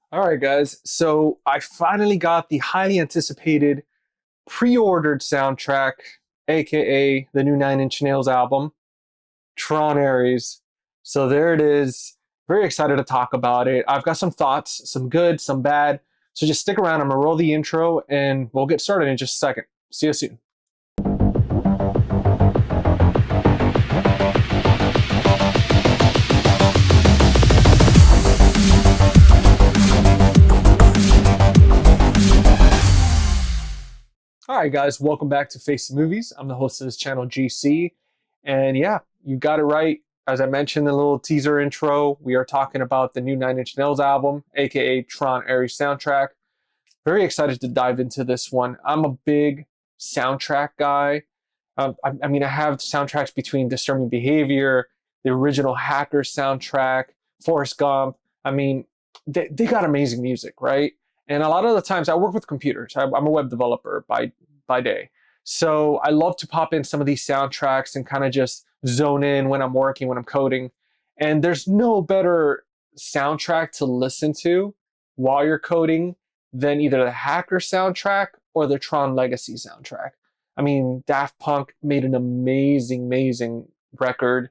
All right, guys. So I finally got the highly anticipated pre-ordered soundtrack, aka the new Nine Inch Nails album, Tron Ares. So there it is. Very excited to talk about it. I've got some thoughts, some good, some bad. So just stick around. I'm gonna roll the intro and we'll get started in just a second. See you soon. All right, guys, welcome back to Face the Movies. I'm the host of this channel, GC. And yeah, you got it right. As I mentioned in the little teaser intro, we are talking about the new Nine Inch Nails album, aka Tron Ares soundtrack. Very excited to dive into this one. I'm a big soundtrack guy. I have soundtracks between Disturbing Behavior, the original Hacker soundtrack, Forrest Gump. They got amazing music, right? And a lot of the times I work with computers. I'm a web developer by day. So I love to pop in some of these soundtracks and kind of just zone in when I'm working, when I'm coding. And there's no better soundtrack to listen to while you're coding than either the Hacker soundtrack or the Tron Legacy soundtrack. Daft Punk made an amazing record.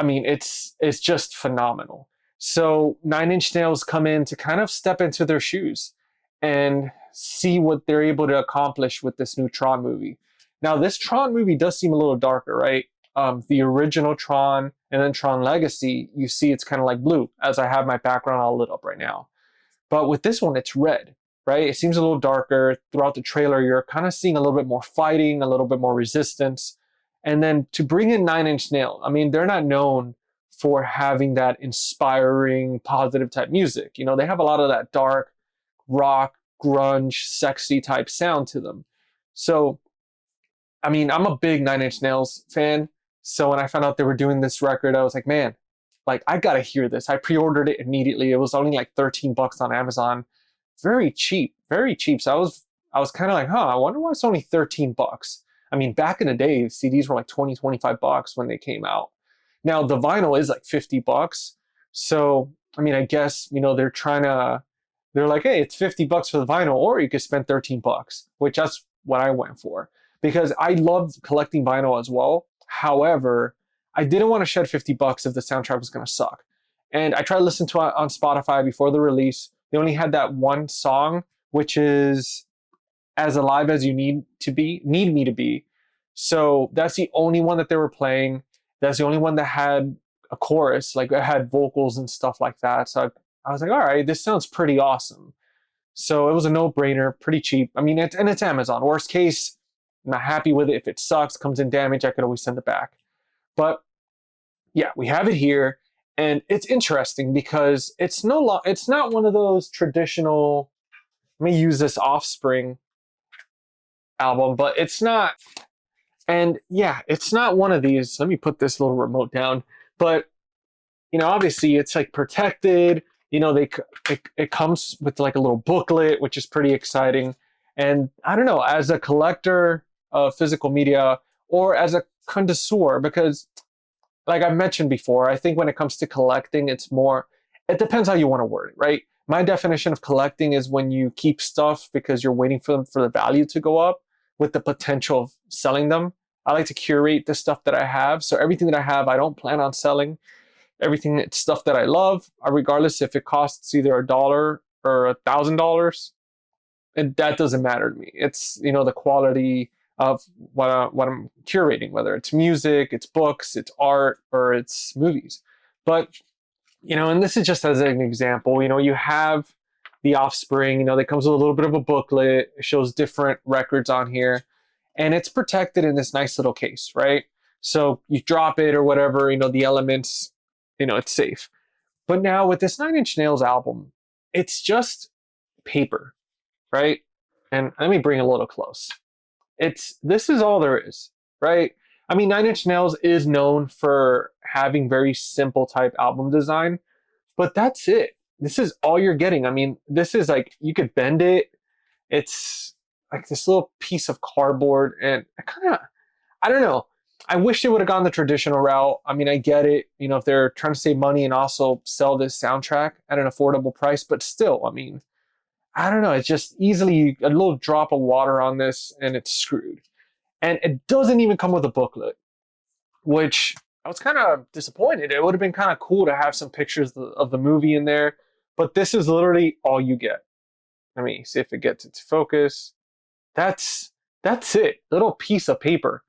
It's just phenomenal. So Nine Inch Nails come in to kind of step into their shoes and see what they're able to accomplish with this new Tron movie. Now, this Tron movie does seem a little darker, right? The original Tron and then Tron Legacy, you see it's kind of like blue, as I have my background all lit up right now. But with this one, it's red, right? It seems a little darker. Throughout the trailer, you're kind of seeing a little bit more fighting, a little bit more resistance. And then to bring in Nine Inch Nails, they're not known for having that inspiring, positive type music. You know, they have a lot of that dark rock, grunge, sexy type sound to them. So, I'm a big Nine Inch Nails fan. So when I found out they were doing this record, I was like, man, like I gotta hear this. I pre-ordered it immediately. It was only like $13 on Amazon. Very cheap, very cheap. So I was kind of like, I wonder why it's only $13. Back in the day, CDs were like 20, $25 when they came out. Now the vinyl is like $50. So, I guess, they're like, hey, it's $50 for the vinyl, or you could spend $13, which that's what I went for because I love collecting vinyl as well. However, I didn't want to shed $50 if the soundtrack was going to suck. And I tried to listen to it on Spotify before the release. They only had that one song, which is As Alive as You Need Me to Be. So that's the only one that they were playing. That's the only one that had a chorus, like it had vocals and stuff like that. So I was like, all right, this sounds pretty awesome. So it was a no-brainer, pretty cheap. It's Amazon. Worst case, I'm not happy with it. If it sucks, comes in damaged, I could always send it back. But yeah, we have it here. And it's interesting because it's not one of those traditional, let me use this Offspring album, but it's not. And yeah, it's not one of these. Let me put this little remote down. But, obviously it's like protected. It comes with like a little booklet, which is pretty exciting. And I don't know, as a collector of physical media or as a connoisseur, because like I've mentioned before, I think when it comes to collecting, it depends how you want to word it, right? My definition of collecting is when you keep stuff because you're waiting for the value to go up with the potential of selling them. I like to curate the stuff that I have. So everything that I have, I don't plan on selling. Everything, it's stuff that I love, regardless if it costs either $1 or $1,000. And that doesn't matter to me. It's, the quality of what I'm curating, whether it's music, it's books, it's art, or it's movies. But, and this is just as an example, you have the Offspring, that comes with a little bit of a booklet. It shows different records on here. And it's protected in this nice little case, right? So you drop it or whatever, the elements, it's safe. But now with this Nine Inch Nails album, it's just paper, right? And let me bring it a little close. This is all there is, right? Nine Inch Nails is known for having very simple type album design, but that's it. This is all you're getting. This is like, you could bend it. It's like this little piece of cardboard, and I don't know. I wish they would have gone the traditional route. I mean, I get it, you know, if they're trying to save money and also sell this soundtrack at an affordable price, but still, I mean, I don't know. It's just easily a little drop of water on this and it's screwed. And it doesn't even come with a booklet, which I was kind of disappointed. It would have been kind of cool to have some pictures of the movie in there, but this is literally all you get. Let me see if it gets it to focus. That's it. Little piece of paper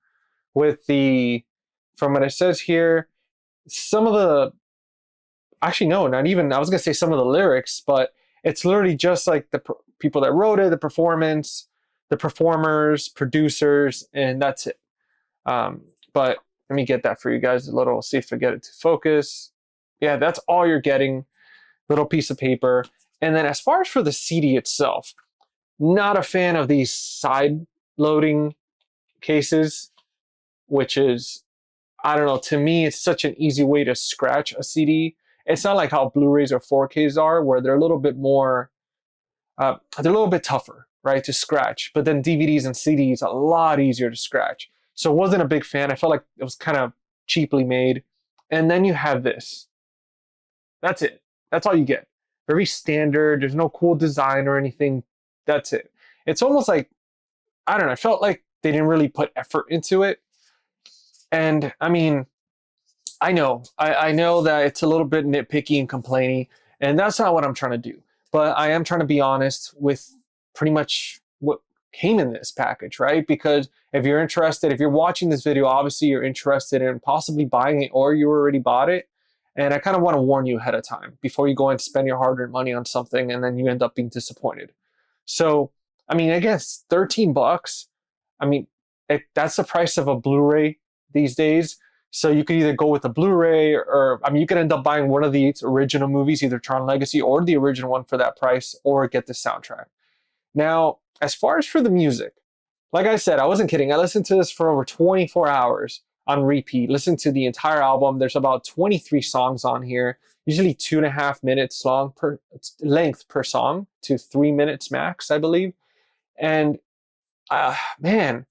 with the, from what it says here, some of the, actually no, not even, I was gonna say some of the lyrics, but it's literally just like the people that wrote it, the performance, the performers, producers, and that's it. But let me get that for you guys a little, see if I get it to focus. Yeah, that's all you're getting, little piece of paper. And then as far as for the CD itself, not a fan of these side loading cases, which is, I don't know, to me, it's such an easy way to scratch a CD. It's not like how Blu-rays or 4Ks are, where they're a little bit more, they're a little bit tougher, right, to scratch. But then DVDs and CDs, a lot easier to scratch. So wasn't a big fan. I felt like it was kind of cheaply made. And then you have this. That's it. That's all you get. Very standard. There's no cool design or anything. That's it. It's almost like, I don't know, I felt like they didn't really put effort into it. And I mean, I know that it's a little bit nitpicky and complainy, and that's not what I'm trying to do. But I am trying to be honest with pretty much what came in this package, right? Because if you're interested, if you're watching this video, obviously you're interested in possibly buying it or you already bought it. And I kind of want to warn you ahead of time before you go and spend your hard-earned money on something and then you end up being disappointed. So, I mean, I guess 13 bucks. I mean, that's the price of a Blu-ray these days. So you could either go with a Blu-ray or, I mean, you could end up buying one of the original movies, either Tron Legacy or the original one for that price, or get the soundtrack. Now, as far as for the music, like I said, I wasn't kidding. I listened to this for over 24 hours on repeat, listened to the entire album. There's about 23 songs on here, usually 2.5 minutes long per length per song to 3 minutes max, I believe. And man,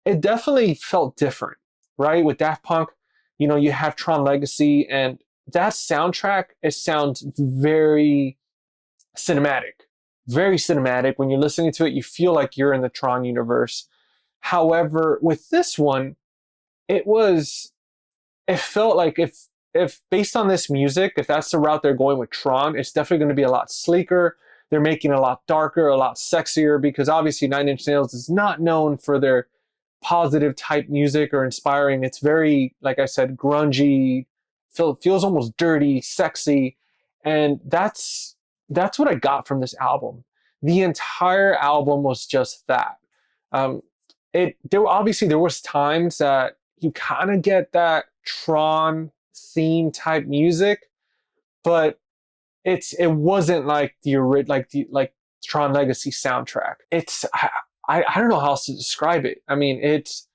it definitely felt different, right? With Daft Punk, you know, you have Tron Legacy, and that soundtrack, it sounds very cinematic. Very cinematic. When you're listening to it, you feel like you're in the Tron universe. However, with this one, it felt like if based on this music, if that's the route they're going with Tron, it's definitely going to be a lot sleeker. They're making it a lot darker, a lot sexier, because obviously Nine Inch Nails is not known for their positive type music or inspiring. It's very, like I said, grungy, feels almost dirty, sexy. And that's what I got from this album. The entire album was just that. There was times that you kind of get that Tron theme type music, but it wasn't like like Tron Legacy soundtrack. I don't know how else to describe it. I mean, it's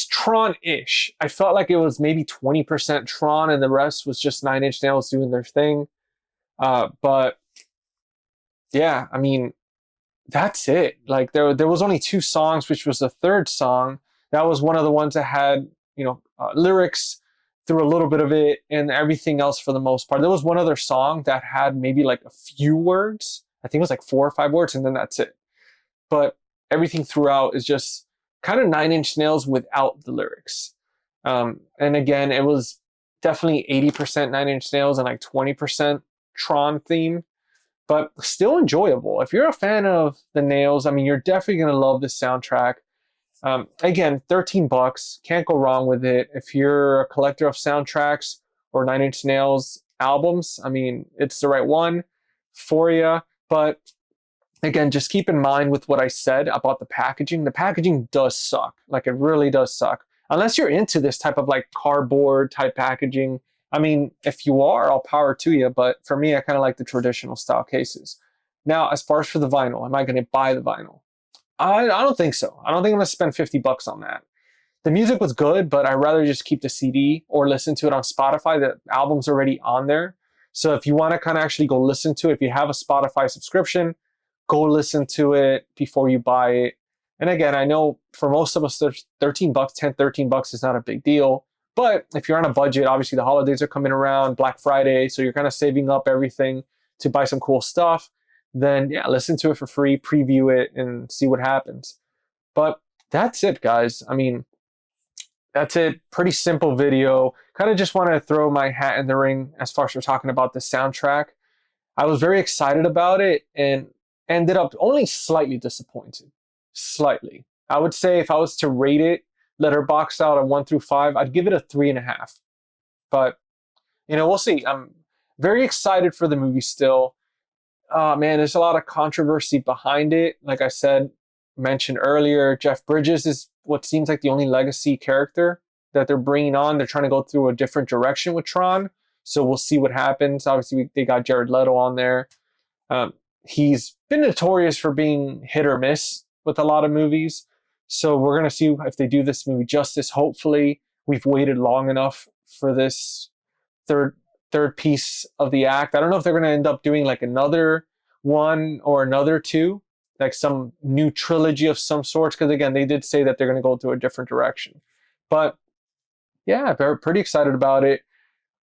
Tron-ish. I felt like it was maybe 20% Tron and the rest was just Nine Inch Nails doing their thing. But yeah, I mean, that's it. Like there was only 2 songs, which was the third song. That was one of the ones that had, you know, lyrics through a little bit of it, and everything else for the most part. There was one other song that had maybe like a few words. I think it was like 4 or 5 words, and then that's it. But everything throughout is just kind of Nine Inch Nails without the lyrics. And again, it was definitely 80% Nine Inch Nails and like 20% Tron theme, but still enjoyable. If you're a fan of the Nails, I mean, you're definitely going to love this soundtrack. Again, 13 bucks, can't go wrong with it. If you're a collector of soundtracks or Nine Inch Nails albums, I mean, it's the right one for you. But again, just keep in mind with what I said about the packaging. The packaging does suck. Like, it really does suck. Unless you're into this type of like cardboard type packaging. I mean, if you are, I'll power to you. But for me, I kind of like the traditional style cases. Now, as far as for the vinyl, am I going to buy the vinyl? I don't think so. I don't think I'm going to spend 50 bucks on that. The music was good, but I'd rather just keep the CD or listen to it on Spotify. The album's already on there. So if you want to kind of actually go listen to it, if you have a Spotify subscription, go listen to it before you buy it. And again, I know for most of us, there's 13 bucks, 10, 13 bucks is not a big deal. But if you're on a budget, obviously the holidays are coming around, Black Friday, so you're kind of saving up everything to buy some cool stuff, then yeah, listen to it for free, preview it, and see what happens. But that's it, guys. I mean, that's it. Pretty simple video. Kind of just want to throw my hat in the ring as far as we're talking about the soundtrack. I was very excited about it and ended up only slightly disappointed. Slightly. I would say if I was to rate it, letterboxed out of 1 through 5, I'd give it a 3.5. But, we'll see. I'm very excited for the movie still. Man, there's a lot of controversy behind it. Like I mentioned earlier, Jeff Bridges is what seems like the only legacy character that they're bringing on. They're trying to go through a different direction with Tron. So we'll see what happens. Obviously, they got Jared Leto on there. He's been notorious for being hit or miss with a lot of movies. So we're going to see if they do this movie justice. Hopefully, we've waited long enough for this third piece of the act. I don't know if they're going to end up doing like another one or another two, like some new trilogy of some sorts. Because again, they did say that they're going to go through a different direction. But yeah, they're pretty excited about it.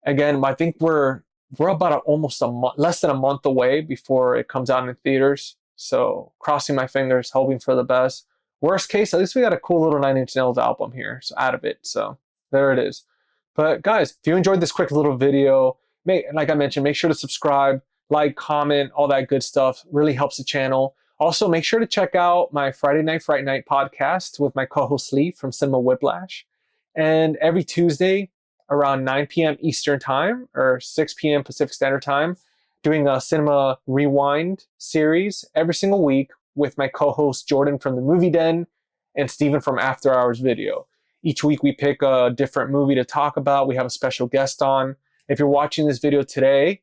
Again, I think we're about almost a month, less than a month away before it comes out in theaters. So crossing my fingers, hoping for the best. Worst case, at least we got a cool little 9 Inch Nails album here, so out of it. So there it is. But guys, if you enjoyed this quick little video, like I mentioned, make sure to subscribe, like, comment, all that good stuff. Really helps the channel. Also, make sure to check out my Friday Night Fright Night podcast with my co-host Lee from Cinema Whiplash. And every Tuesday around 9 p.m. Eastern Time or 6 p.m. Pacific Standard Time, doing a Cinema Rewind series every single week with my co-host Jordan from the Movie Den and Steven from After Hours Video. Each week we pick a different movie to talk about. We have a special guest on. If you're watching this video today,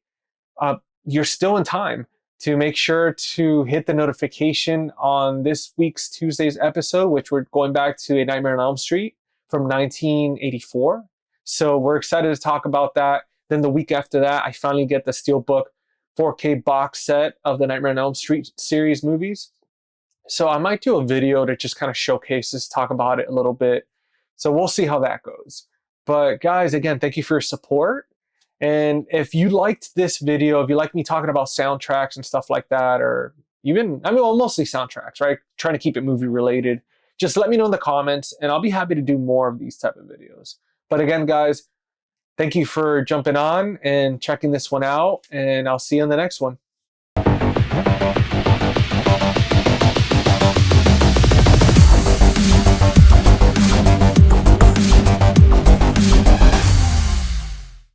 you're still in time to make sure to hit the notification on this week's Tuesday's episode, which we're going back to A Nightmare on Elm Street from 1984. So we're excited to talk about that. Then the week after that, I finally get the Steelbook 4K box set of the Nightmare on Elm Street series movies. So I might do a video that just kind of showcases, talk about it a little bit. So we'll see how that goes. But guys, again, thank you for your support. And if you liked this video, if you like me talking about soundtracks and stuff like that, or even, mostly soundtracks, right? Trying to keep it movie related, just let me know in the comments and I'll be happy to do more of these type of videos. But again, guys, thank you for jumping on and checking this one out, and I'll see you in the next one.